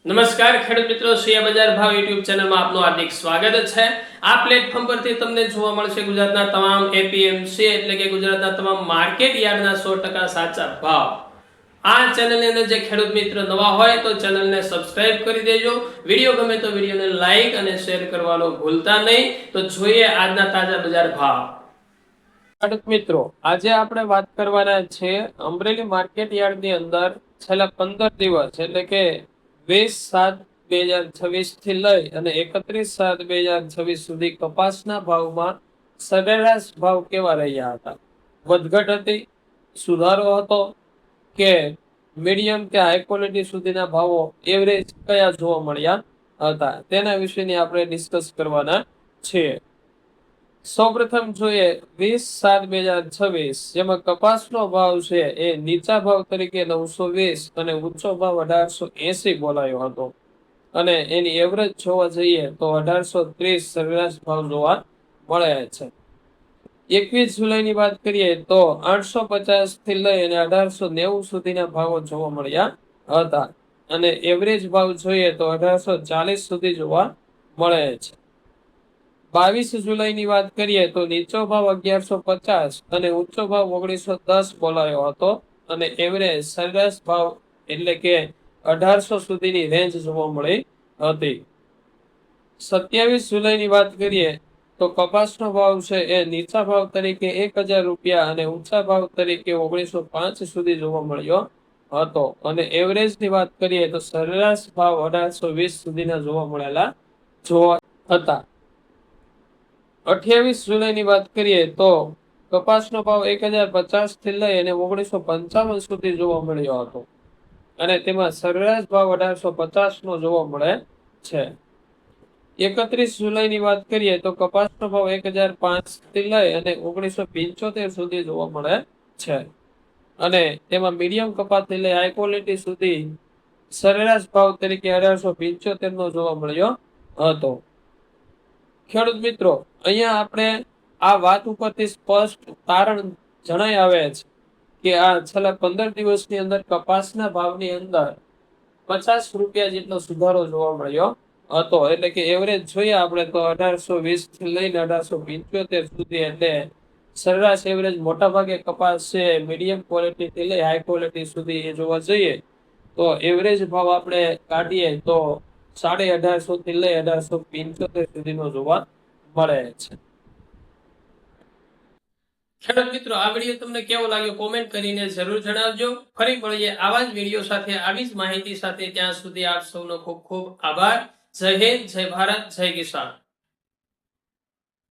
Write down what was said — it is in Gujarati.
નમસ્કાર ખેડૂત મિત્રો, શેર બજાર ભાવ યુટ્યુબ ચેનલમાં આપનું હાર્દિક સ્વાગત છે। આ પ્લેટફોર્મ પરથી તમને જોવા મળશે ગુજરાતના તમામ એપીએમસી એટલે કે ગુજરાતના તમામ માર્કેટ યાર્ડના 100% સાચા ભાવ। આ ચેનલની અંદર જે ખેડૂત મિત્ર નવા હોય તો ચેનલને સબસ્ક્રાઇબ કરી દેજો। વિડીયો ગમે તો વિડીયોને લાઈક અને શેર કરવાનું ભૂલતા નહીં। તો જોઈએ આજના તાજા બજાર ભાવ। ખેડૂત મિત્રો, આજે આપણે વાત કરવાના છે અમરેલી માર્કેટ યાર્ડની અંદર છેલ્લા 15 દિવસ એટલે કે 20/7/2026 થી લઈ અને 31/7/2026 સુધી કપાસના ભાવમાં સરેરાશ ભાવ કેવા રહ્યા હતા? વધઘટ હતી, સુધારો હતો કે મીડિયમ કે હાઈ ક્વોલિટી સુધીના ભાવો એવરેજ કયા જોવા મળ્યા હતા તેના વિશેની આપણે ડિસ્કસ કરવાના છીએ। સૌપ્રથમ જોઈએ 20/7/2026 જેમાં કપાસનો ભાવ છે એ નીચા ભાવ તરીકે 920 અને ઊંચો ભાવ 1880 બોલાયો હતો અને એની એવરેજ જોવા જઈએ તો 1830 સરેરાશ ભાવ જોવા મળે છે। 21 જુલાઈની વાત કરીએ તો 850 થી લઈ અને 1890 સુધીના ભાવો જોવા મળ્યા હતા અને એવરેજ ભાવ જોઈએ તો 1840 સુધી જોવા મળે છે। 22 જુલાઈની વાત કરીએ તો નીચો ભાવ 1150 અને ઊંચો ભાવ 1910 બોલાયો હતો અને એવરેજ સરેરાશ ભાવ એટલે કે 1800 સુધીની રેન્જ જોવા મળી હતી। 27 જુલાઈની વાત કરીએ તો કપાસનો ભાવ છે એ નીચા ભાવ તરીકે 1000 રૂપિયા અને ઊંચા ભાવ તરીકે 1905 સુધી જોવા મળ્યો હતો અને એવરેજની વાત કરીએ તો સરેરાશ ભાવ 1820 સુધીના જોવા મળેલા હતા। 28 જુલાઈની વાત કરીએ તો કપાસનો ભાવ 1050 થી લઈ અને 1955 સુધી જોવા મળ્યો હતો અને તેમાં સરેરાશ ભાવ 1850 નો જોવા મળે છે। 31 જુલાઈની વાત કરીએ તો કપાસનો ભાવ 1005 થી લઈ અને 1975 સુધી જોવા મળે છે અને તેમાં મીડિયમ કપાસથી લઈ હાઈ ક્વોલિટી સુધી સરેરાશ ભાવ તરીકે 1875 નો જોવા મળ્યો હતો। ખેડૂત મિત્રો, અહીંયા આપણે આ વાત ઉપરથી સ્પષ્ટ તારણ જણાઈ આવે છે કે આ છેલ્લા 15 દિવસની અંદર કપાસના ભાવની અંદર 50 રૂપિયા જેટલો સુધારો જોવા મળ્યો હતો એટલે કે એવરેજ જોઈએ આપણે તો 1820 થી લઈને 1875 સુધી એટલે સરેરાશ એવરેજ મોટા ભાગે કપાસ છે મીડિયમ ક્વોલિટી થી લઈ હાઈ ક્વોલિટી સુધી એ જોવા જઈએ તો એવરેજ ભાવ આપણે કાઢીએ તો 1850 થી લઈ 1875 સુધીનો જોવા મળે છે। ખેડૂત મિત્રો, આ વિડીયો તમને કેવો લાગ્યો કોમેન્ટ કરીને જરૂર જણાવજો। ફરી મળીએ આવા જ વિડીયો સાથે, આવી જ માહિતી સાથે। ત્યાં સુધી આપ સૌનો ખૂબ ખૂબ આભાર। જય હિન્દ, જય ભારત, જય કિસાન।